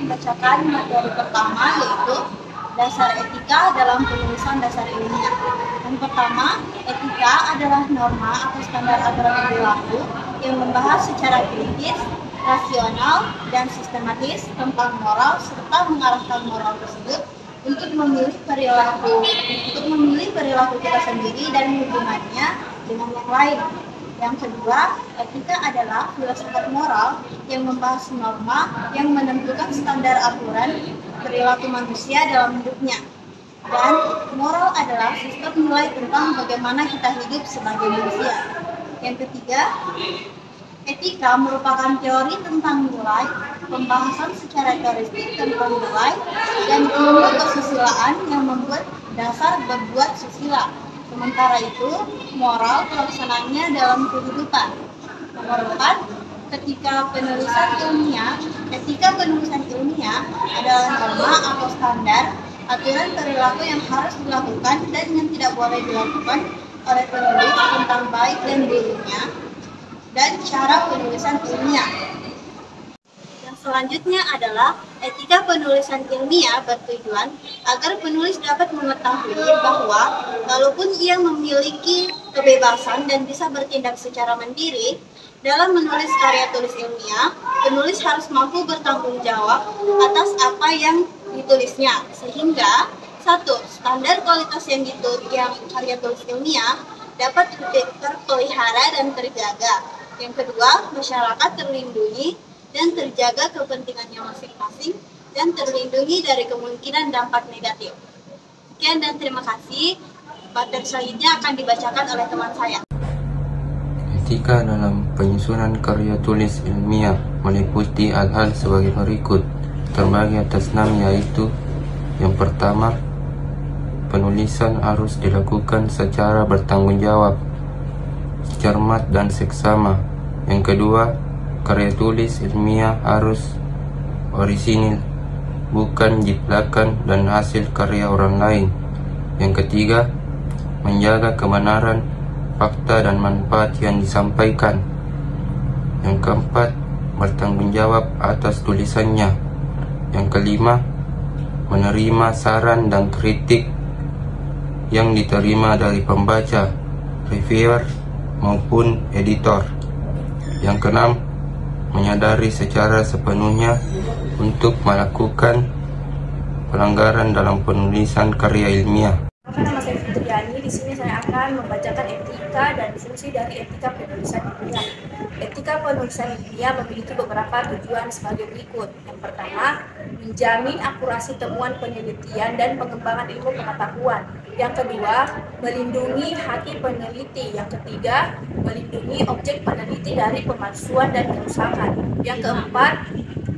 membacakan materi pertama, yaitu dasar etika dalam penulisan dasar ilmiah. Yang pertama, etika adalah norma atau standar aturan perilaku yang membahas secara kritis, rasional, dan sistematis tentang moral serta mengarahkan moral tersebut untuk memilih perilaku kita sendiri dan hubungannya dengan yang lain. Yang kedua, etika adalah filsafat moral yang membahas norma yang menentukan standar aturan perilaku manusia dalam hidupnya. Dan moral adalah sistem nilai tentang bagaimana kita hidup sebagai manusia. Yang ketiga, etika merupakan teori tentang nilai, pembahasan secara teoretik tentang nilai, dan ilmu kesusilaan yang membuat dasar berbuat susila. Sementara itu, moral pelaksanaannya dalam kehidupan. Nomor 4, etika penulisan ilmiah adalah norma atau standar aturan perilaku yang harus dilakukan dan yang tidak boleh dilakukan oleh penulis tentang baik dan buruknya dan cara penulisan ilmiah. Yang selanjutnya adalah etika penulisan ilmiah bertujuan agar penulis dapat mengetahui bahwa walaupun ia memiliki kebebasan dan bisa bertindak secara mandiri dalam menulis karya tulis ilmiah, penulis harus mampu bertanggung jawab atas apa yang ditulisnya, sehingga 1. Standar kualitas yang karya tulis ilmiah dapat terpelihara dan terjaga. Yang kedua, masyarakat terlindungi dan terjaga kepentingannya masing-masing dan terlindungi dari kemungkinan dampak negatif. Sekian dan terima kasih. Materi selanjutnya akan dibacakan oleh teman saya. Etika dalam penyusunan karya tulis ilmiah meliputi hal-hal sebagai berikut, terbagi atas 6, yaitu: yang pertama, penulisan harus dilakukan secara bertanggung jawab, cermat dan seksama. Yang kedua, karya tulis ilmiah harus orisinil, bukan jiplakan dan hasil karya orang lain. Yang ketiga, menjaga kebenaran, fakta dan manfaat yang disampaikan. Yang keempat, bertanggung jawab atas tulisannya. Yang kelima, menerima saran dan kritik yang diterima dari pembaca, reviewer maupun editor. Yang keenam, menyadari secara sepenuhnya untuk melakukan pelanggaran dalam penulisan karya ilmiah. Nama saya Fitriani. Di sini saya akan membacakan etika dan fungsi dari etika penulisan ilmiah. Etika penulisan ilmiah memiliki beberapa tujuan sebagai berikut. Yang pertama, menjamin akurasi temuan penelitian dan pengembangan ilmu pengetahuan. Yang kedua, melindungi haki peneliti. Yang ketiga, melindungi objek peneliti dari pemalsuan dan kerusakan. Yang keempat,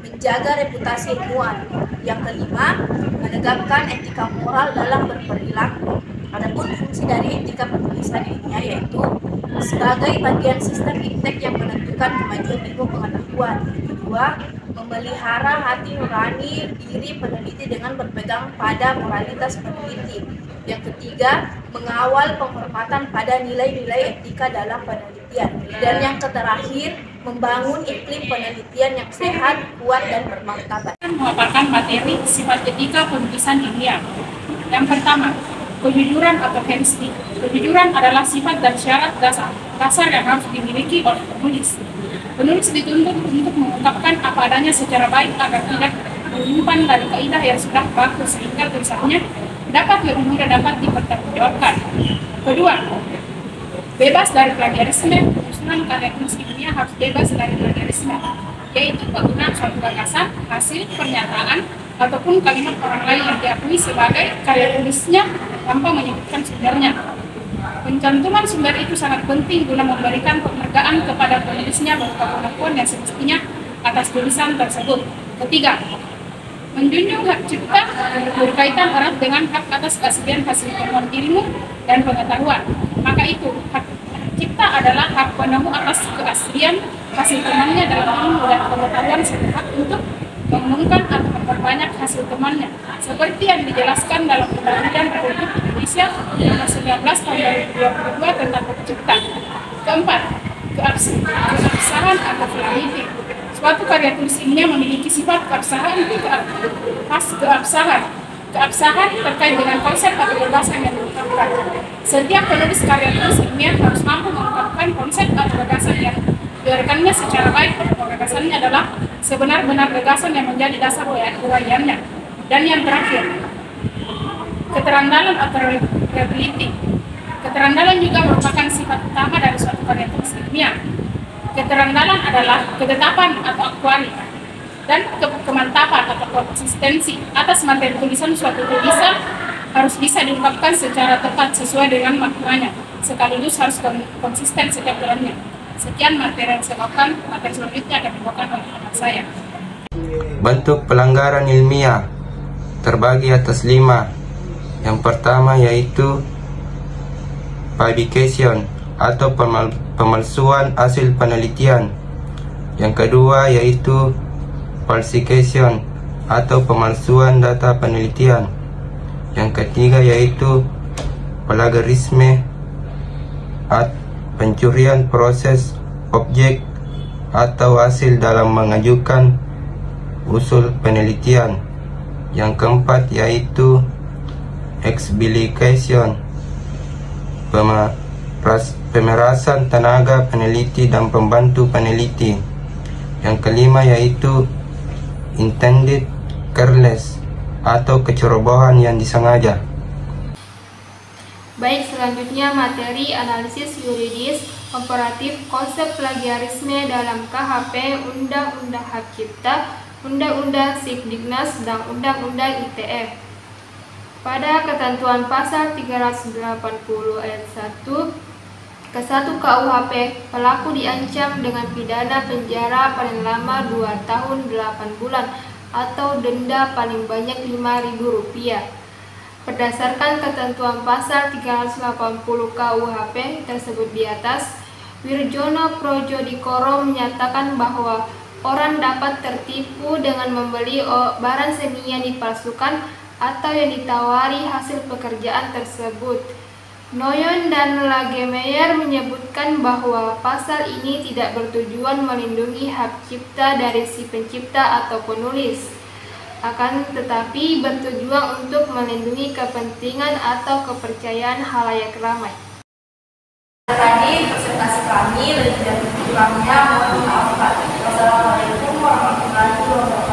menjaga reputasi ilmuwan. Yang kelima, menegakkan etika moral dalam berperilaku. Adapun fungsi dari etika penulisan ilmiah yaitu sebagai bagian sistem iptek yang menentukan kemajuan ilmu pengetahuan. Yang kedua, memelihara hati nurani diri peneliti dengan berpegang pada moralitas peneliti. Yang ketiga, mengawal penghormatan pada nilai-nilai etika dalam penelitian. Dan yang terakhir, membangun iklim penelitian yang sehat, kuat, dan bermartabat. Memaparkan materi sifat etika penulisan ilmiah. Yang pertama, kejujuran atau honesty. Kejujuran adalah sifat dan syarat dasar yang harus dimiliki oleh penulis. Penulis dituntut untuk mengungkapkan apa adanya secara baik agar tidak menyimpan dari kaidah yang sudah baku sehingga tulisannya dapat lebih mudah dapat dipertanggungjawabkan. Kedua, bebas dari plagiarisme. Penyusunan karya tulis ilmiah harus bebas dari plagiarisme, yaitu penggunaan suatu gagasan, hasil, pernyataan, ataupun kalimat orang lain yang diakui sebagai karya tulisnya tanpa menyebutkan sumbernya. Pencantuman sumber itu sangat penting guna memberikan penghargaan kepada penulisnya berupa pengakuan yang semestinya atas tulisan tersebut. Ketiga, menjunjung hak cipta berkaitan erat dengan hak atas keaslian hasil temuan ilmu dan pengetahuan. Maka itu, hak cipta adalah hak penemu atas keaslian hasil temannya dalam ilmu dan pengetahuan serta hak untuk mengumumkan atau memperbanyak hasil temannya, seperti yang dijelaskan dalam Undang-Undang Republik Indonesia Nomor 19 Tahun 2022 tentang hak cipta. Keempat, keabsahan atau validity. Suatu karya karya tulis ilmiah memiliki sifat keabsahan terkait dengan konsep atau gagasan yang diungkapkan. Setiap penulis karya tulis ilmiah harus mampu mengungkapkan konsep atau gagasan yang diuraikannya secara baik. Gagasannya adalah sebenar-benar gagasan yang menjadi dasar uraiannya. Dan yang terakhir, keterandalan atau reability. Keterandalan juga merupakan sifat utama dari suatu karya tulis ilmiah. Keterandalan adalah ketetapan atau aktuari dan kemantapan atau konsistensi atas materi tulisan. Suatu tulisan harus bisa diungkapkan secara tepat sesuai dengan maknanya, sekaligus harus konsisten setiap bulannya. Sekian materi yang saya bawakan. Materi selanjutnya akan dibawakan oleh teman saya. Bentuk pelanggaran ilmiah terbagi atas 5. Yang pertama yaitu fabrication atau pemalsuan hasil penelitian. Yang kedua yaitu falsification atau pemalsuan data penelitian. Yang ketiga yaitu plagiarisme atau pencurian proses objek atau hasil dalam mengajukan usul penelitian. Yang keempat yaitu explication, pemerasan tenaga peneliti dan pembantu peneliti. Yang kelima yaitu intended careless atau kecerobohan yang disengaja. Baik, selanjutnya materi analisis yuridis komparatif konsep plagiarisme dalam KHP, Undang-Undang Hak Cipta, Undang-Undang Sipdiknas, dan Undang-Undang ITE. Pada ketentuan pasal 380 ayat 1 ke 1 KUHP, pelaku diancam dengan pidana penjara paling lama 2 tahun 8 bulan atau denda paling banyak Rp5.000. Berdasarkan ketentuan pasal 380 KUHP tersebut di atas, Wirjono Projodikoro menyatakan bahwa orang dapat tertipu dengan membeli barang seni yang dipalsukan atau yang ditawari hasil pekerjaan tersebut. Noyon dan Lagemeyer menyebutkan bahwa pasal ini tidak bertujuan melindungi hak cipta dari si pencipta atau penulis, akan tetapi bertujuan untuk melindungi kepentingan atau kepercayaan khalayak ramai. Tadi presentasi kami lebih dari kurangnya mohon maaf. Wassalamualaikum warahmatullahi wabarakatuh.